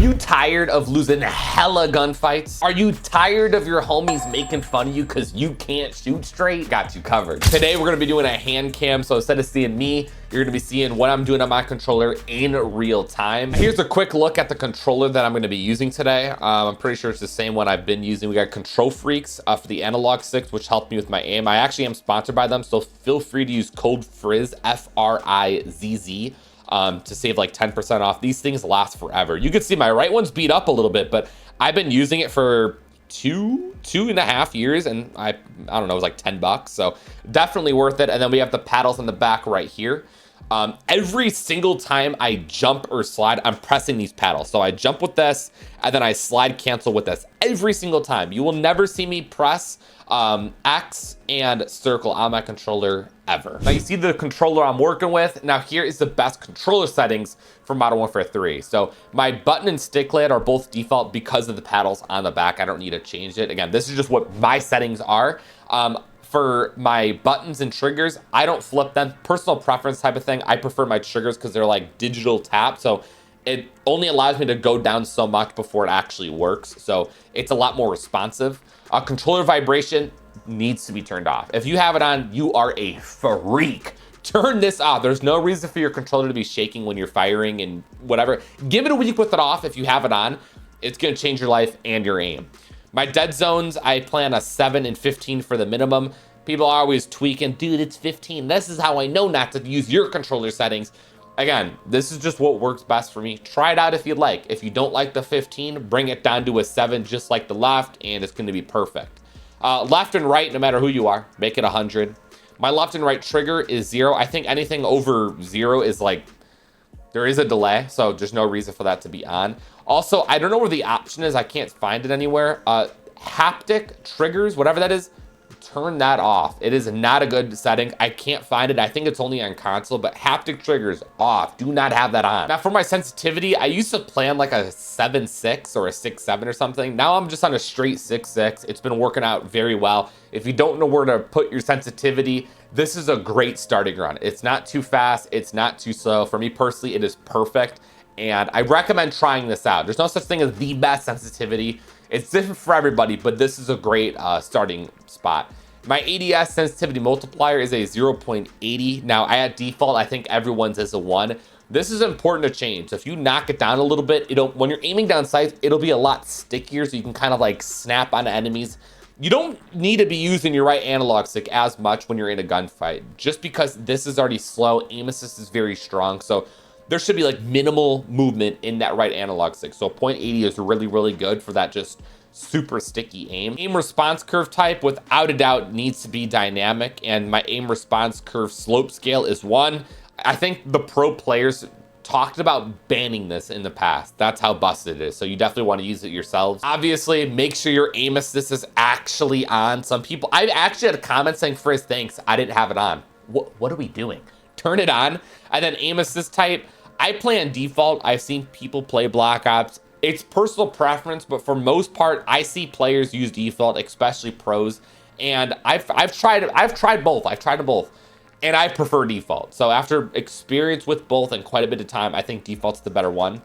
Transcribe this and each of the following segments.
you tired of losing hella gunfights? Are you tired of your homies making fun of you because you can't shoot straight? Got you covered. Today, we're gonna be doing a hand cam. So instead of seeing me, you're gonna be seeing what I'm doing on my controller in real time. Here's a quick look at the controller that I'm gonna be using today. I'm pretty sure it's the same one I've been using. We got Control Freaks for the analog sticks, which helped me with my aim. I actually am sponsored by them, so feel free to use code FRIZZ, F-R-I-Z-Z, to save like 10% off. These things last forever. You can see my right one's beat up a little bit, but I've been using it for two and a half years, and I don't know, it was like 10 bucks, so definitely worth it. And then we have the paddles on the back right here. Every single time I jump or slide, I'm pressing these paddles. So I jump with this, and then I slide cancel with this every single time. You will never see me press X and circle on my controller ever. Now you see the controller I'm working with. Now here is the best controller settings for Modern Warfare 3. So my button and stick layout are both default because of the paddles on the back. I don't need to change it. Again, this is just what my settings are. For my buttons and triggers, I don't flip them. Personal preference type of thing. I prefer my triggers because they're like digital tap. So it only allows me to go down so much before it actually works. So it's a lot more responsive. Controller vibration needs to be turned off. If you have it on, you are a freak. Turn this off. There's no reason for your controller to be shaking when you're firing and whatever. Give it a week with it off if you have it on. It's gonna change your life and your aim. My dead zones, I plan a 7 and 15 for the minimum. People are always tweaking, dude, it's 15. This is how I know not to use your controller settings. Again, this is just what works best for me. Try it out if you'd like. If you don't like the 15, bring it down to a 7, just like the left, and it's gonna be perfect. Left and right, no matter who you are, make it 100. My left and right trigger is 0. I think anything over 0 is like, there is a delay, so there's no reason for that to be on. Also, I don't know where the option is. I can't find it anywhere. Haptic triggers, whatever that is, turn that off. It is not a good setting. I can't find it. I think it's only on console, but haptic triggers off. Do not have that on. Now for my sensitivity, I used to plan like a 7.6 or a 6.7 or something. Now I'm just on a straight 6.6. It's been working out very well. If you don't know where to put your sensitivity, this is a great starting run. It's not too fast. It's not too slow. For me personally, it is perfect. And I recommend trying this out. There's no such thing as the best sensitivity. It's different for everybody, but this is a great starting spot. My ADS sensitivity multiplier is a 0.80. Now, at default, I think everyone's is a 1. This is important to change. So if you knock it down a little bit, when you're aiming down sights, it'll be a lot stickier, so you can kind of like snap on enemies. You don't need to be using your right analog stick as much when you're in a gunfight, just because this is already slow. Aim assist is very strong, so there should be like minimal movement in that right analog stick. So 0.80 is really, really good for that just super sticky aim. Aim response curve type, without a doubt, needs to be dynamic, and my aim response curve slope scale is 1. I think the pro players talked about banning this in the past. That's how busted it is. So you definitely want to use it yourselves. Obviously, make sure your aim assist is actually on. Some people, I've actually had a comment saying, Frizz, thanks, I didn't have it on. What are we doing? Turn it on. And then aim assist type, I play on default. I've seen people play Black Ops. It's personal preference, but for most part, I see players use default, especially pros. And I've tried both. I've tried them both, and I prefer default. So after experience with both and quite a bit of time, I think default's the better one.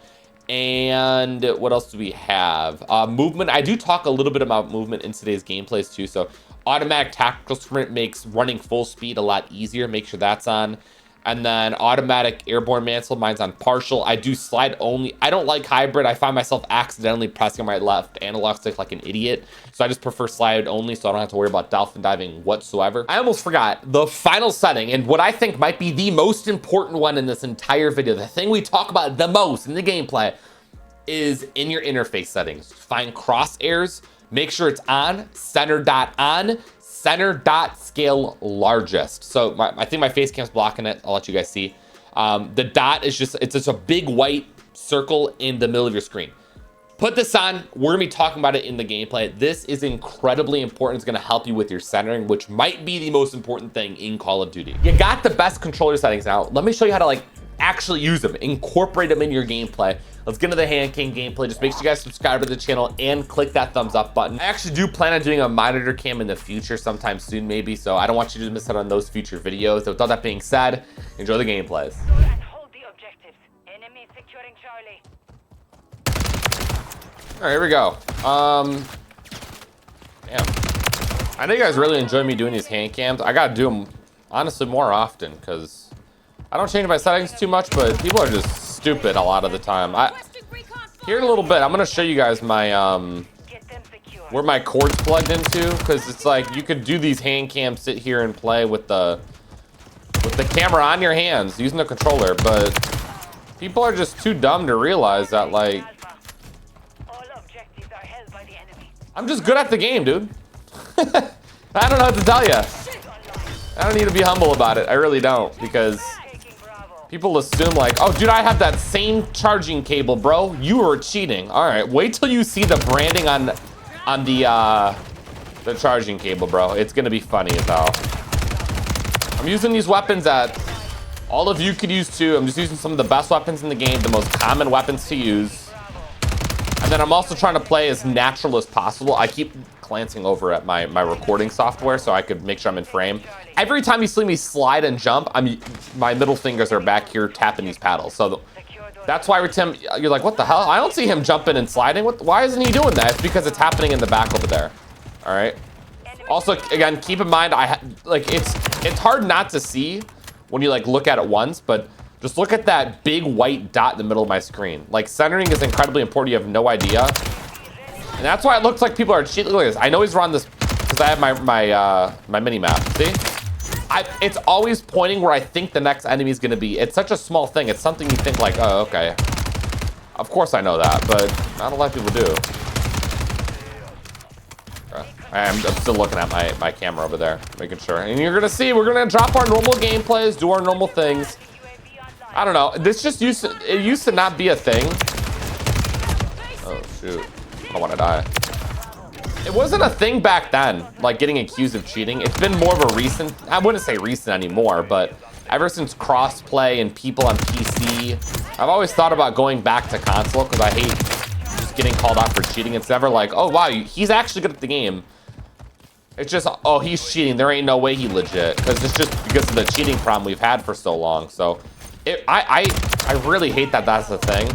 And what else do we have? Movement. I do talk a little bit about movement in today's gameplays too. So automatic tactical sprint makes running full speed a lot easier. Make sure that's on. And then automatic airborne mantle, mine's on partial. I do slide only. I don't like hybrid. I find myself accidentally pressing my left analog stick like an idiot. So I just prefer slide only, so I don't have to worry about dolphin diving whatsoever. I almost forgot the final setting, and what I think might be the most important one in this entire video, the thing we talk about the most in the gameplay, is in your interface settings. Find crosshairs, make sure it's on, center dot on, center dot scale largest. So I think my face cam's blocking it. I'll let you guys see. The dot is it's just a big white circle in the middle of your screen. Put this on. We're gonna be talking about it in the gameplay. This is incredibly important. It's gonna help you with your centering, which might be the most important thing in Call of Duty. You got the best controller settings now. Let me show you how to actually use them, incorporate them in your gameplay. Let's get into the hand cam gameplay. Just make sure you guys subscribe to the channel and click that thumbs up button. I actually do plan on doing a monitor cam in the future sometime soon maybe, so I don't want you to miss out on those future videos. So with all that being said, enjoy the gameplays. And hold the objectives. Enemy securing Charlie. All right, here we go. Damn. I know you guys really enjoy me doing these hand cams. I gotta do them, honestly, more often, because I don't change my settings too much, but people are just stupid a lot of the time. Here in a little bit, I'm gonna show you guys my, where my cord's plugged into, because it's like, you could do these hand cams, sit here and play with the camera on your hands, using the controller, but people are just too dumb to realize that, like, I'm just good at the game, dude. I don't know what to tell you. I don't need to be humble about it. I really don't, because people assume like, oh, dude, I have that same charging cable, bro. You were cheating. All right, wait till you see the branding on the charging cable, bro. It's gonna be funny as hell. I'm using these weapons that all of you could use too. I'm just using some of the best weapons in the game, the most common weapons to use. And then I'm also trying to play as natural as possible. I keep glancing over at my recording software so I could make sure I'm in frame. Every time you see me slide and jump, my middle fingers are back here tapping these paddles. So that's why Tim, you're like, what the hell? I don't see him jumping and sliding. Why isn't he doing that? It's because it's happening in the back over there. All right. Also, again, keep in mind, it's hard not to see when you like look at it once, but just look at that big white dot in the middle of my screen. Like, centering is incredibly important. You have no idea. And that's why it looks like people are cheating. Look at this. I know he's run this because I have my mini map. See? It's always pointing where I think the next enemy is going to be. It's such a small thing. It's something you think like, oh, okay. Of course I know that, but not a lot of people do. I'm still looking at my camera over there, making sure. And you're going to see, we're going to drop our normal gameplays, do our normal things. I don't know. This just used to not be a thing. Oh, shoot. I don't want to die. It wasn't a thing back then, like getting accused of cheating. It's been more of a recent, I wouldn't say recent anymore, but ever since crossplay and people on PC, I've always thought about going back to console because I hate just getting called out for cheating. It's never like, oh, wow, he's actually good at the game. It's just, oh, he's cheating. There ain't no way he legit. Because it's just because of the cheating problem we've had for so long. So I really hate that that's the thing.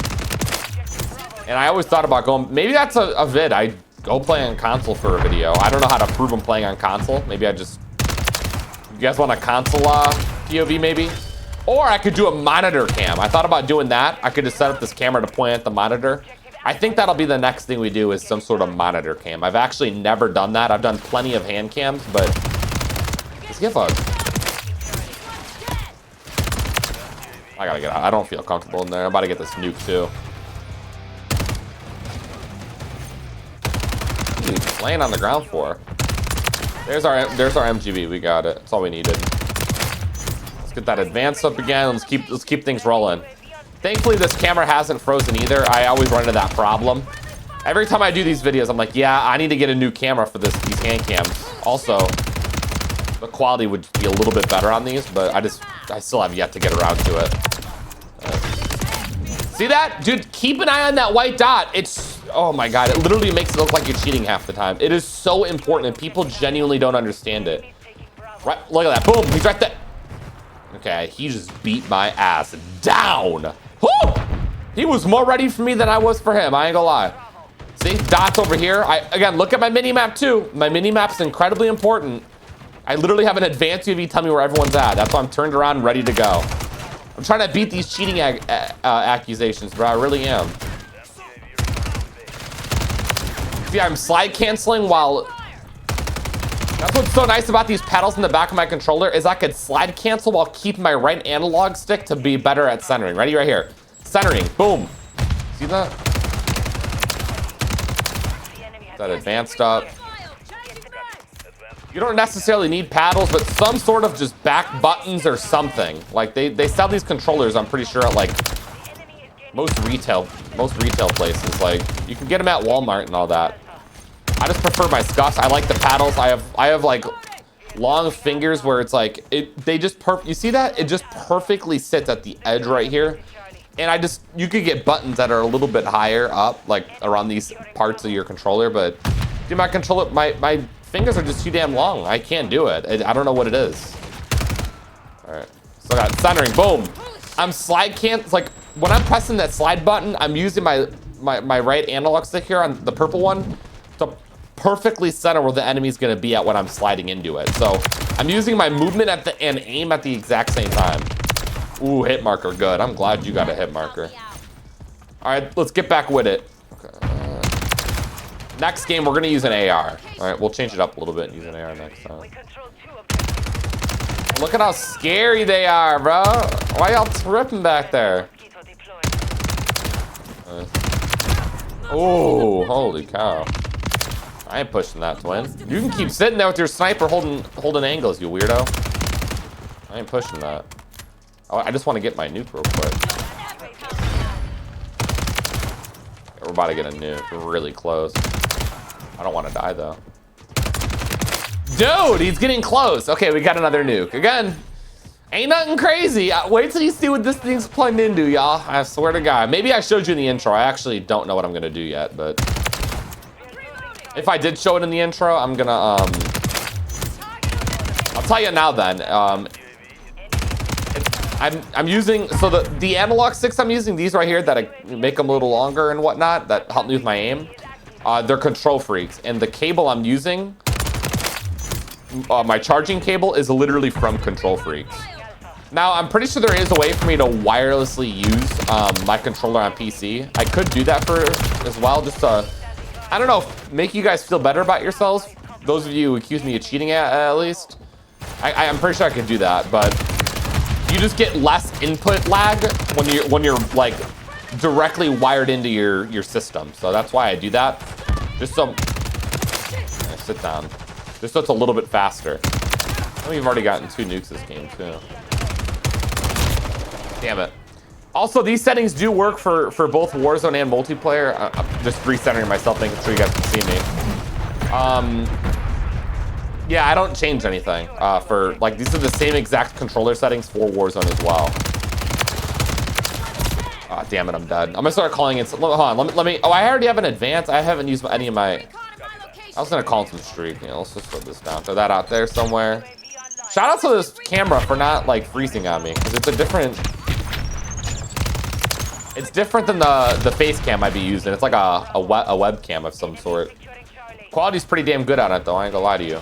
And I always thought about going, maybe that's a vid. I go play on console for a video. I don't know how to prove I'm playing on console. Maybe I just, you guys want a console POV maybe? Or I could do a monitor cam. I thought about doing that. I could just set up this camera to point at the monitor. I think that'll be the next thing we do is some sort of monitor cam. I've actually never done that. I've done plenty of hand cams, but let's get bugged. I gotta get out. I don't feel comfortable in there. I'm about to get this nuke too. What are you laying on the ground for? There's our MGB. We got it. That's all we needed. Let's get that advance up again. Let's keep things rolling. Thankfully, this camera hasn't frozen either. I always run into that problem. Every time I do these videos, I'm like, yeah, I need to get a new camera for these hand cams. Also, the quality would be a little bit better on these, but I still have yet to get around to it. See that? Dude, keep an eye on that white dot. It's, oh my God, it literally makes it look like you're cheating half the time. It is so important and people genuinely don't understand it. Right, look at that, boom, he's right there. Okay, he just beat my ass down. Woo! He was more ready for me than I was for him, I ain't gonna lie. See, dots over here. Again, look at my mini-map too. My mini-map's incredibly important. I literally have an advanced UV tell me where everyone's at. That's why I'm turned around ready to go. I'm trying to beat these cheating accusations, bro. I really am. See, I'm slide canceling while... That's what's so nice about these pedals in the back of my controller is I could slide cancel while keeping my right analog stick to be better at centering. Ready? Right here. Centering. Boom. See that? That advanced up. You don't necessarily need paddles, but some sort of just back buttons or something. Like they sell these controllers, I'm pretty sure, at like most retail places. Like you can get them at Walmart and all that. I just prefer my scuffs. I like the paddles. I have like long fingers where it's like you see that? It just perfectly sits at the edge right here. And you could get buttons that are a little bit higher up, like around these parts of your controller, but dude, my controller, my fingers are just too damn long. I can't do it. I don't know what it is. All right, so I got centering, boom. I'm slide can't, like when I'm pressing that slide button, I'm using my my right analog stick here on the purple one to perfectly center where the enemy's gonna be at when I'm sliding into it. So I'm using my movement and aim at the exact same time. Ooh, hit marker, good. I'm glad you got a hit marker. All right, let's get back with it. Okay. Next game, we're gonna use an AR. All right, we'll change it up a little bit and use an AR next time. Look at how scary they are, bro. Why y'all tripping back there? Oh, holy cow. I ain't pushing that, twin. You can keep sitting there with your sniper holding angles, you weirdo. I ain't pushing that. Oh, I just want to get my nuke real quick. We're about to get a nuke. We're really close. I don't want to die, though. Dude, he's getting close. Okay, we got another nuke. Again, ain't nothing crazy. Wait till you see what this thing's plugged into, y'all. I swear to God. Maybe I showed you in the intro. I actually don't know what I'm going to do yet, but if I did show it in the intro, I'm going to, I'll tell you now then. I'm using, so the analog sticks I'm using, these right here that I make them a little longer and whatnot, that help me with my aim, they're Control Freaks. And the cable I'm using, my charging cable is literally from Control Freaks. Now, I'm pretty sure there is a way for me to wirelessly use my controller on PC. I could do that as well, just to, I don't know, make you guys feel better about yourselves. Those of you who accuse me of cheating at least. I'm pretty sure I could do that, but you just get less input lag when you're like directly wired into your system. So that's why I do that. Just so, sit down. Just so it's a little bit faster. We've already gotten 2 nukes this game too. Damn it. Also, these settings do work for both Warzone and multiplayer. I'm just recentering myself, making sure you guys can see me. Yeah, I don't change anything. For like, these are the same exact controller settings for Warzone as well. Oh, damn it, I'm dead. I'm gonna start calling it. Hold on, let me. Oh, I already have an advance. I haven't used any of my. I was gonna call him some streak. You know, let's just throw this down. Throw that out there somewhere. Shout out to this camera for not like freezing on me, because it's a different. It's different than the face cam I'd be using. It's like a webcam of some sort. Quality's pretty damn good on it though. I ain't gonna lie to you.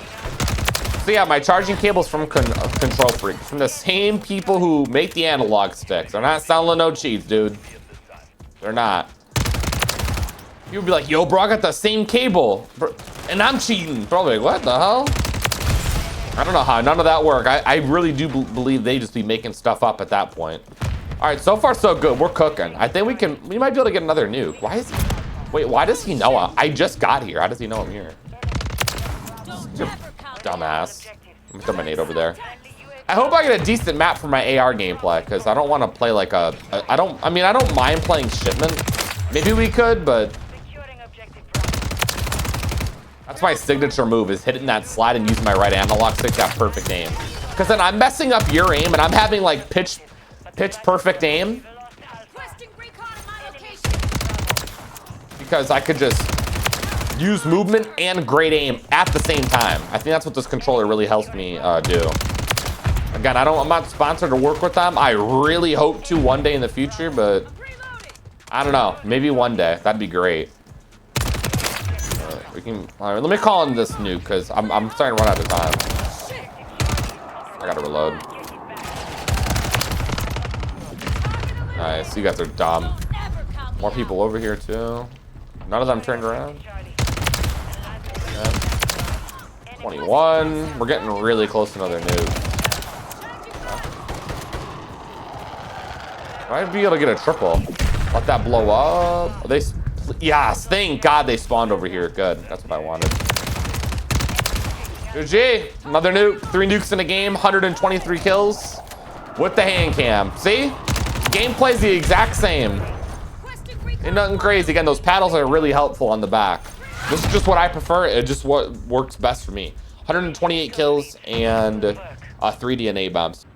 So yeah, my charging cable's from Control Freak, from the same people who make the analog sticks. They're not selling no cheats, dude. They're not. You'd be like, yo, bro, I got the same cable, and I'm cheating. Probably like, what the hell? I don't know how none of that work. I really do believe they just be making stuff up at that point. All right, so far so good. We're cooking. I think we might be able to get another nuke. Why is he? Wait, why does he know? I just got here. How does he know I'm here? Dumbass. I'm gonna throw my nade over there. I hope I get a decent map for my AR gameplay, because I don't want to play like I don't mind playing shipment. Maybe we could, but that's my signature move, is hitting that slide and using my right analog stick, that perfect aim. Because then I'm messing up your aim and I'm having like pitch perfect aim. Because I could just use movement and great aim at the same time. I think that's what this controller really helps me do. Again, I'm not sponsored to work with them. I really hope to one day in the future, but I don't know. Maybe one day. That'd be great. All right, let me call in this nuke, because I'm starting to run out of time. I gotta reload. Nice, you guys are dumb. More people over here too. None of them turned around. Okay. 21. We're getting really close to another nuke. Might be able to get a triple. Let that blow up. Yes, thank God they spawned over here. Good, that's what I wanted. GG, another nuke. 3 nukes in a game, 123 kills with the hand cam. See, gameplay's the exact same. Ain't nothing crazy. Again, those paddles are really helpful on the back. This is just what I prefer. It just what works best for me. 128 kills and 3 DNA bombs.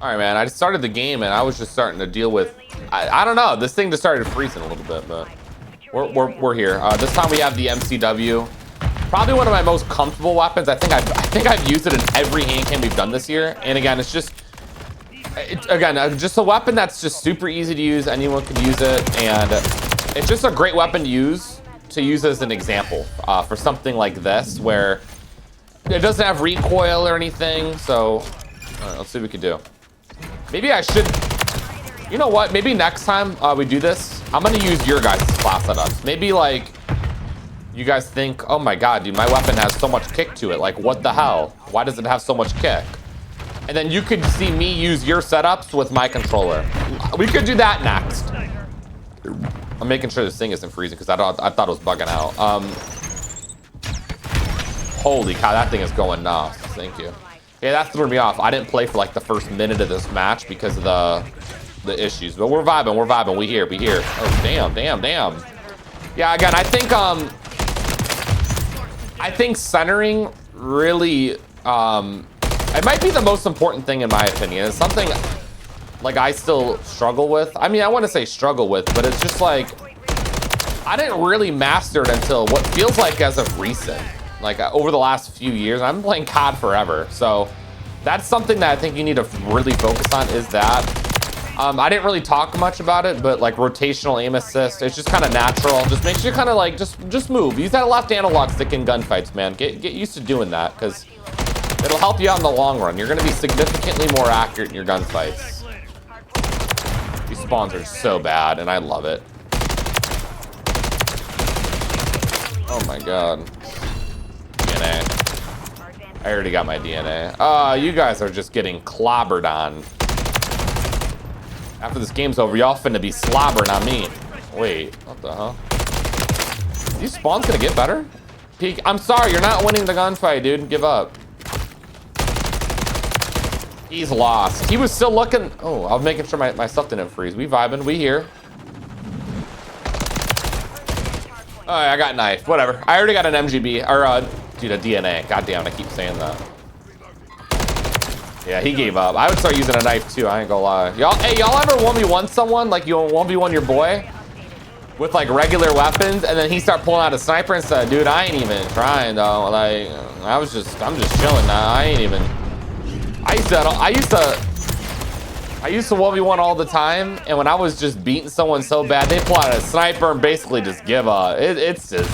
All right, man, I just started the game and I was just starting to deal with, I don't know, this thing just started freezing a little bit, but we're here. This time we have the MCW. Probably one of my most comfortable weapons. I think I've used it in every hand cam we've done this year. And again, it's just, Again, just a weapon that's just super easy to use. Anyone can use it, and it's just a great weapon to use as an example for something like this, where it doesn't have recoil or anything. So, all right, let's see what we can do. Maybe I should. You know what? Maybe next time we do this, I'm gonna use your guys' class setups. Maybe like you guys think, oh my god, dude, my weapon has so much kick to it. Like, what the hell? Why does it have so much kick? And then you could see me use your setups with my controller. We could do that next. I'm making sure this thing isn't freezing because I thought it was bugging out. Holy cow, that thing is going nuts. Thank you. Yeah, that threw me off. I didn't play for like the first minute of this match because of the issues. But we're vibing, we're vibing. We here. Oh, damn. Yeah, again, I think centering really, it might be the most important thing in my opinion. It's something like I still struggle with. I mean, I want to say struggle with, but it's just like, I didn't really master it until what feels like as of recent. Like over the last few years. I've been playing COD forever. So that's something that I think you need to really focus on, is that. I didn't really talk much about it, but like rotational aim assist, it's just kind of natural. Just make sure you kind of like, just move. Use that left analog stick in gunfights, man. Get used to doing that, because it'll help you out in the long run. You're going to be significantly more accurate in your gunfights. These spawns are so bad, and I love it. Oh my god. DNA. I already got my DNA. You guys are just getting clobbered on. After this game's over, y'all finna be slobbering on me. Wait, what the hell? These spawns gonna get better? Peek, I'm sorry, you're not winning the gunfight, dude. Give up. He's lost. He was still looking. Oh, I was making sure my stuff didn't freeze. We vibing, we here. All right, I got knifed, whatever. I already got an MGB, or dude, a DNA. God damn, I keep saying that. Yeah, he gave up. I would start using a knife too, I ain't gonna lie. Y'all, hey, y'all ever 1v1 someone? Like you 1v1 your boy? With like regular weapons, and then he start pulling out a sniper and said, dude, I ain't even trying though. Like, I'm just chilling now. I ain't even. I used to 1v1 all the time, and when I was just beating someone so bad, they pull out a sniper and basically just give up. It's just,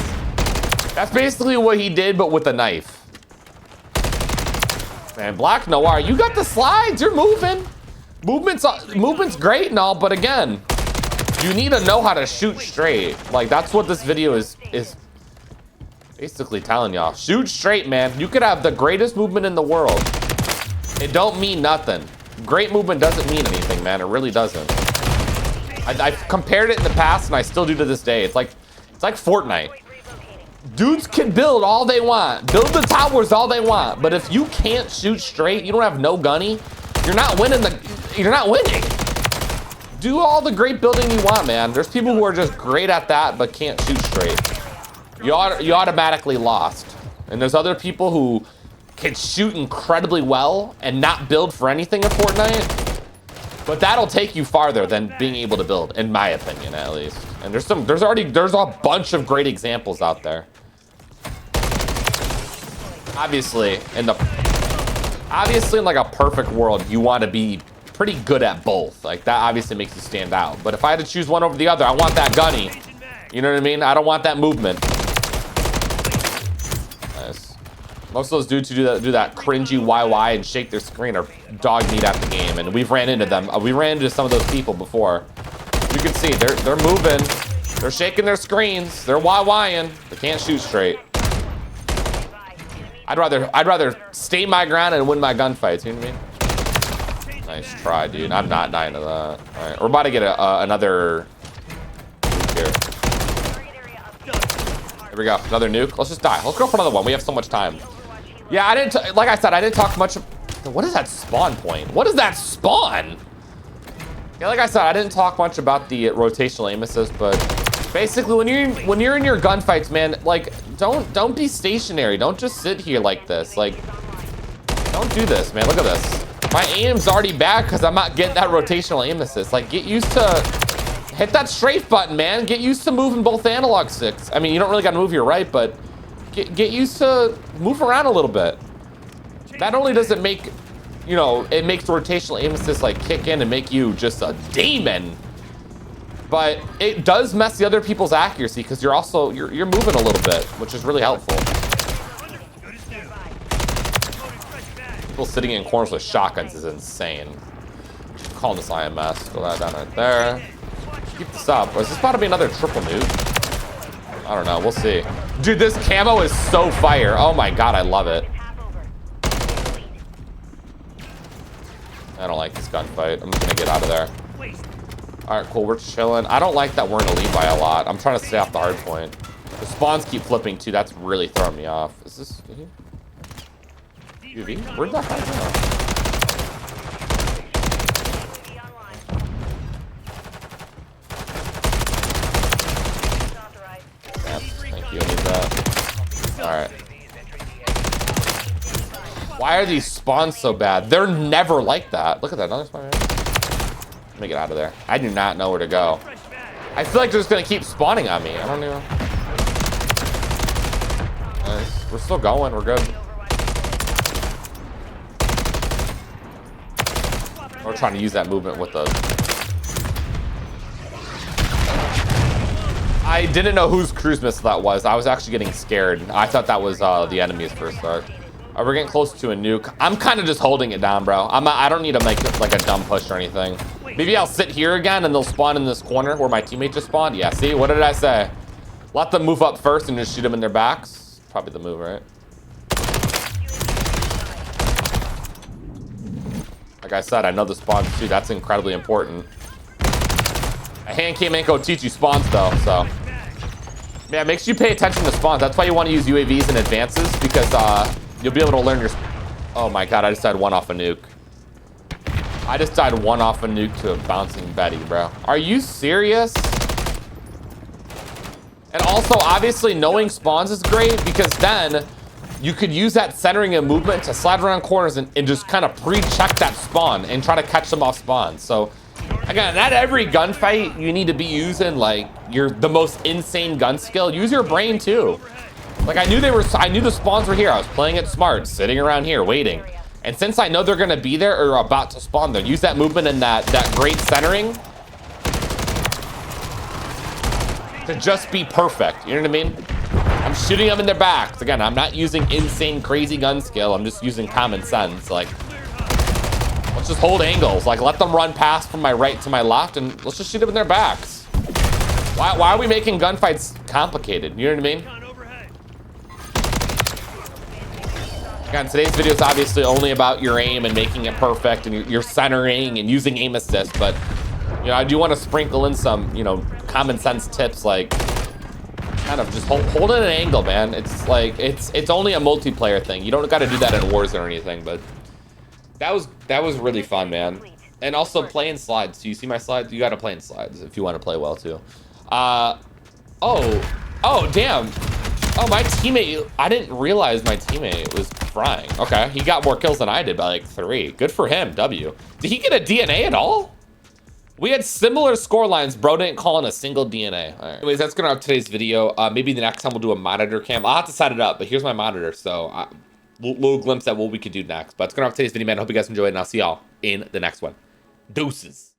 that's basically what he did, but with a knife. Man, Black Noir, you got the slides. You're moving. Movement's great and all, but again, you need to know how to shoot straight. Like, that's what this video is basically telling y'all. Shoot straight, man. You could have the greatest movement in the world. It don't mean nothing. Great movement doesn't mean anything, man. It really doesn't. I've compared it in the past, and I still do to this day. It's like Fortnite. Dudes can build all they want, build the towers all they want, but if you can't shoot straight, you don't have no gunny, you're not winning. Do all the great building you want, man. There's people who are just great at that but can't shoot straight. You automatically lost. And there's other people who can shoot incredibly well and not build for anything in Fortnite, but that'll take you farther than being able to build, in my opinion, at least. And there's a bunch of great examples out there. Obviously, in like a perfect world, you want to be pretty good at both. Like, that obviously makes you stand out. But if I had to choose one over the other, I want that gunny. You know what I mean? I don't want that movement. Nice. Most of those dudes who do that cringy YY and shake their screen are dog meat at the game, and we've ran into them. We ran into some of those people before. You can see they're moving, they're shaking their screens, they're YYing, they can't shoot straight. I'd rather stay my ground and win my gunfights. You know what I mean? Nice try, dude. I'm not dying to that. All right, we're about to get another nuke here. Here we go, another nuke. Let's just die. Let's go for another one. We have so much time. Yeah, like I said, I didn't talk much. What is that spawn point? What is that spawn? Yeah, like I said, I didn't talk much about the rotational aim assist, but basically when you're in your gunfights, man, like don't be stationary. Don't just sit here like this. Like, don't do this, man. Look at this. My aim's already bad because I'm not getting that rotational aim assist. Like, get used to hit that strafe button, man. Get used to moving both analog sticks. I mean, you don't really got to move your right, but get used to move around a little bit. Not only does it make you know, it makes rotational aim assist like kick in and make you just a demon. But it does mess the other people's accuracy because you're also, you're moving a little bit, which is really helpful. People sitting in corners with shotguns is insane. Calling this IMS. Go that down right there. Keep this up. Or is this about to be another triple nuke? I don't know. We'll see. Dude, this camo is so fire. Oh my god, I love it. I don't like this gunfight. I'm just gonna get out of there. All right, cool. We're chilling. I don't like that we're in a lead by a lot. I'm trying to stay off the hard point. The spawns keep flipping too. That's really throwing me off. Is this UV? Where'd that guy go? Thank you. I need that. All right. Why are these spawns so bad? They're never like that. Look at that. Another spawn. Let me get out of there. I do not know where to go. I feel like they're just gonna keep spawning on me. I don't know. Nice. We're still going. We're good. We're trying to use that movement with the... I didn't know whose cruise missile that was. I was actually getting scared. I thought that was the enemy's first start. We're getting close to a nuke. I'm kind of just holding it down, bro. I don't need to make like a dumb push or anything. Maybe I'll sit here again and they'll spawn in this corner where my teammate just spawned. Yeah, see, what did I say? Let them move up first and just shoot them in their backs. Probably the move, right? Like I said, I know the spawns too. That's incredibly important. A hand cam ain't gonna teach you spawns though, so. Yeah, make sure you pay attention to spawns. That's why you want to use UAVs and advances because you'll be able to learn your... Oh my god, I just died one off a nuke. I just died one off a nuke to a bouncing Betty, bro. Are you serious? And also, obviously, knowing spawns is great because then you could use that centering and movement to slide around corners and just kind of pre-check that spawn and try to catch them off spawn. So, again, not every gunfight you need to be using like the most insane gun skill. Use your brain too. Like I knew the spawns were here. I was playing it smart, sitting around here waiting. And since I know they're gonna be there or about to spawn there, use that movement and that great centering to just be perfect. You know what I mean? I'm shooting them in their backs. Again, I'm not using insane, crazy gun skill. I'm just using common sense. Like, let's just hold angles. Like, let them run past from my right to my left, and let's just shoot them in their backs. Why are we making gunfights complicated? You know what I mean? Again, today's video is obviously only about your aim and making it perfect and your centering and using aim assist, but you know, I do want to sprinkle in some, you know, common sense tips like kind of just hold in an angle, man. It's like it's only a multiplayer thing. You don't got to do that in Warzone or anything, but that was really fun, man. And also play in slides. Do you see my slides? You got to play in slides if you want to play well too. Oh, damn. Oh, my teammate, I didn't realize my teammate was frying. Okay, he got more kills than I did by like 3. Good for him, W. Did he get a DNA at all? We had similar score lines. Bro didn't call in a single DNA. All right. Anyways, that's gonna have today's video. Maybe the next time we'll do a monitor cam. I'll have to set it up, but here's my monitor. So little glimpse at what we could do next. But it's gonna have today's video, man. I hope you guys enjoyed, and I'll see y'all in the next one. Deuces.